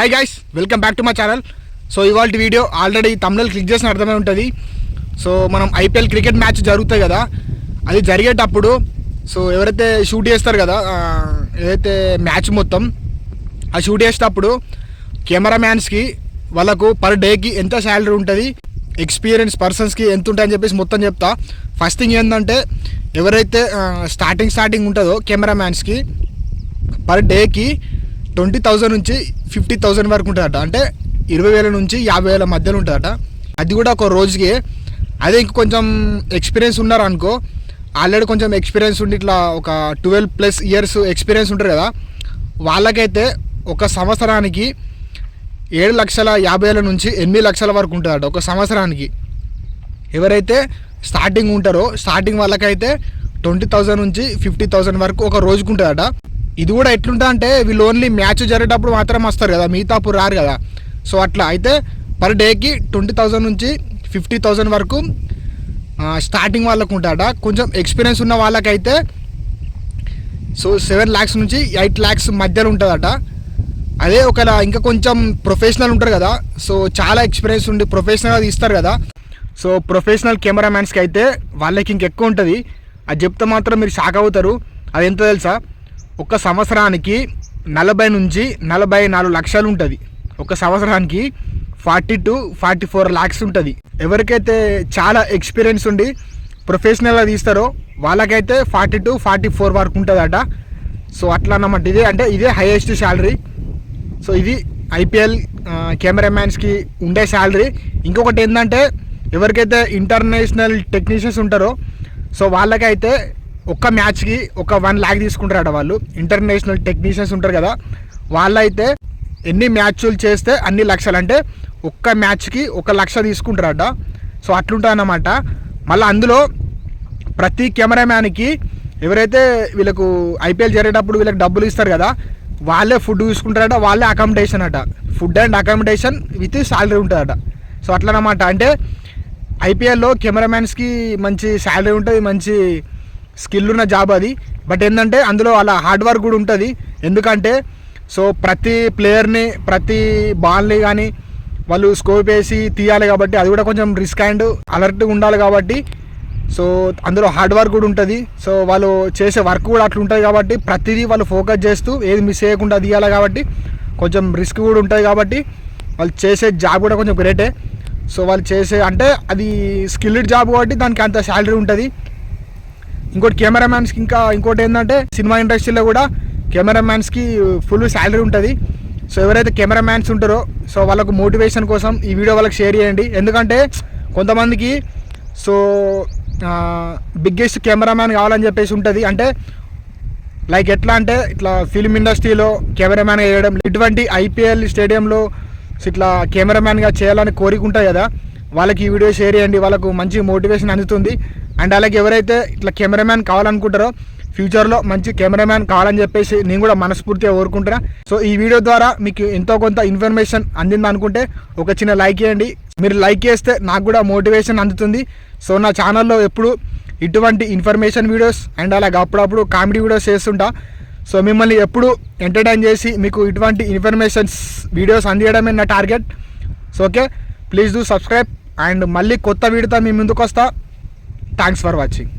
Hi guys, welcome back to my channel. So ఇవాళ video already తమిళ click చేసిన అర్థమై ఉంటుంది. సో మనం ఐపీఎల్ క్రికెట్ మ్యాచ్ జరుగుతాయి కదా, అది జరిగేటప్పుడు సో ఎవరైతే షూట్ చేస్తారు కదా, ఏదైతే మ్యాచ్ మొత్తం ఆ షూట్ చేసేటప్పుడు కెమెరామ్యాన్స్కి వాళ్ళకు పర్ డేకి ఎంత శాలరీ ఉంటుంది, ఎక్స్పీరియన్స్ పర్సన్స్కి ఎంత ఉంటుందని చెప్పేసి మొత్తం చెప్తా. ఫస్ట్ థింగ్ ఏంటంటే ఎవరైతే స్టార్టింగ్ ఉంటుందో కెమెరామ్యాన్స్కి పర్ డేకి 20,000 నుంచి 50,000 వరకు ఉంటుందట. అంటే 20,000 నుంచి 50,000 మధ్యలో ఉంటుందట. అది కూడా ఒక రోజుకి. అదే ఇంక కొంచెం ఎక్స్పీరియన్స్ ఉన్నారు అనుకో, ఆల్రెడీ కొంచెం ఎక్స్పీరియన్స్ ఉండి ఇట్లా ఒక 12+ ఇయర్స్ ఎక్స్పీరియన్స్ ఉంటారు కదా, వాళ్ళకైతే ఒక సంవత్సరానికి 7,50,000 నుంచి 8 లక్షల వరకు ఉంటుందట ఒక సంవత్సరానికి. ఎవరైతే స్టార్టింగ్ ఉంటారో స్టార్టింగ్ వాళ్ళకైతే 20,000 నుంచి 50,000 వరకు ఒక రోజుకు ఉంటుందట. ఇది కూడా ఎట్లుంటుంది అంటే వీళ్ళు ఓన్లీ మ్యాచ్ జరిగేటప్పుడు మాత్రం వస్తారు కదా, మిగతా అప్పుడు రారు కదా. సో అట్లా అయితే పర్ డేకి 20,000 నుంచి 50,000 వరకు స్టార్టింగ్ వాళ్ళకు ఉంటుందట. కొంచెం ఎక్స్పీరియన్స్ ఉన్న వాళ్ళకైతే సో 7 lakhs నుంచి 8 lakhs మధ్యలో ఉంటుందట. అదే ఒకవేళ ఇంకా కొంచెం ప్రొఫెషనల్ ఉంటారు కదా, సో చాలా ఎక్స్పీరియన్స్ ఉండి ప్రొఫెషనల్గా తీస్తారు కదా, సో ప్రొఫెషనల్ కెమెరామ్యాన్స్కి అయితే వాళ్ళకి ఇంకెక్కువ ఉంటుంది. అది చెప్తే మాత్రం మీరు షాక్ అవుతారు. అది ఎంత తెలుసా, ఒక సంవత్సరానికి 40 నుంచి 44 లక్షలు ఉంటుంది. ఒక సంవత్సరానికి 40 to 44 lakhs ఉంటుంది. ఎవరికైతే చాలా ఎక్స్పీరియన్స్ ఉండి ప్రొఫెషనల్గా తీస్తారో వాళ్ళకైతే 40 to 44 వరకు ఉంటుందట. సో అట్లా అన్నమాట. ఇదే హైయెస్ట్ శాలరీ. సో ఇది ఐపీఎల్ కెమెరామ్యాన్స్కి ఉండే శాలరీ. ఇంకొకటి ఏంటంటే ఎవరికైతే ఇంటర్నేషనల్ టెక్నీషియన్స్ ఉంటారో సో వాళ్ళకైతే ఒక్క మ్యాచ్కి ఒక 1 lakh తీసుకుంటారట వాళ్ళు. ఇంటర్నేషనల్ టెక్నీషియన్స్ ఉంటారు కదా, వాళ్ళైతే ఎన్ని మ్యాచ్లు చేస్తే అన్ని లక్షలు, అంటే ఒక్క మ్యాచ్కి 1 లక్ష తీసుకుంటారట. సో అట్లుంటుంది అన్నమాట. మళ్ళీ అందులో ప్రతి కెమెరామ్యాన్కి ఎవరైతే వీళ్ళకు ఐపీఎల్ జరిగేటప్పుడు వీళ్ళకి డబ్బులు ఇస్తారు కదా, వాళ్ళే ఫుడ్ తీసుకుంటారట, వాళ్ళే అకామిడేషన్ అట. Food and accommodation with salary ఉంటుందట. సో అట్లనమాట. అంటే ఐపీఎల్లో కెమెరామ్యాన్స్కి మంచి శాలరీ ఉంటుంది, మంచి స్కిల్ ఉన్న జాబ్ అది. బట్ ఏంటంటే అందులో అలా హార్డ్ వర్క్ కూడా ఉంటుంది. ఎందుకంటే సో ప్రతి ప్లేయర్ని ప్రతి బాల్ని కానీ వాళ్ళు స్కోప్ వేసి తీయాలి కాబట్టి అది కూడా కొంచెం రిస్క్ అండ్ అలర్ట్గా ఉండాలి కాబట్టి సో అందులో హార్డ్ వర్క్ కూడా ఉంటుంది. సో వాళ్ళు చేసే వర్క్ కూడా అట్లా ఉంటుంది కాబట్టి ప్రతిదీ వాళ్ళు ఫోకస్ చేస్తూ ఏది మిస్ చేయకుండా తీయాలి కాబట్టి కొంచెం రిస్క్ కూడా ఉంటుంది. కాబట్టి వాళ్ళు చేసే జాబ్ కూడా కొంచెం గ్రేటే. సో వాళ్ళు చేసే అంటే అది స్కిల్డ్ జాబ్ కాబట్టి దానికి అంత శాలరీ ఉంటుంది. ఇంకోటి కెమెరామ్యాన్స్కి ఇంకోటి ఏంటంటే సినిమా ఇండస్ట్రీలో కూడా కెమెరామ్యాన్స్కి ఫుల్ శాలరీ ఉంటుంది. సో ఎవరైతే కెమెరామ్యాన్స్ ఉంటారో సో వాళ్ళకు మోటివేషన్ కోసం ఈ వీడియో వాళ్ళకి షేర్ చేయండి. ఎందుకంటే కొంతమందికి సో బిగ్గెస్ట్ కెమెరామ్యాన్ కావాలని చెప్పేసి ఉంటుంది. అంటే లైక్ ఎట్లా అంటే ఇట్లా ఫిల్మ్ ఇండస్ట్రీలో కెమెరామ్యాన్గా చేయడం, ఇటువంటి ఐపీఎల్ స్టేడియంలో ఇట్లా కెమెరామ్యాన్గా చేయాలని కోరిక ఉంటుంది కదా, వాళ్ళకి ఈ వీడియో షేర్ చేయండి. వాళ్ళకు మంచి మోటివేషన్ అందుతుంది. అండ్ అలాగే ఎవరైతే ఇట్లా కెమెరామ్యాన్ కావాలనుకుంటారో ఫ్యూచర్లో మంచి కెమెరామ్యాన్ కావాలని చెప్పేసి నేను కూడా మనస్ఫూర్తిగా కోరుకుంటున్నా. సో ఈ వీడియో ద్వారా మీకు ఎంతో కొంత ఇన్ఫర్మేషన్ అందింది అనుకుంటే ఒక చిన్న లైక్ చేయండి. మీరు లైక్ చేస్తే నాకు కూడా మోటివేషన్ అందుతుంది. సో నా ఛానల్లో ఎప్పుడు ఇటువంటి ఇన్ఫర్మేషన్ వీడియోస్ అండ్ అలాగే అప్పుడప్పుడు కామెడీ వీడియోస్ చేస్తుంటా. సో మిమ్మల్ని ఎప్పుడు ఎంటర్టైన్ చేసి మీకు ఇటువంటి ఇన్ఫర్మేషన్స్ వీడియోస్ అందించడమే నా target. So okay, please do subscribe. And మళ్ళీ కొత్త వీడియోతో మీ ముందుకు వస్తా. Thanks for watching.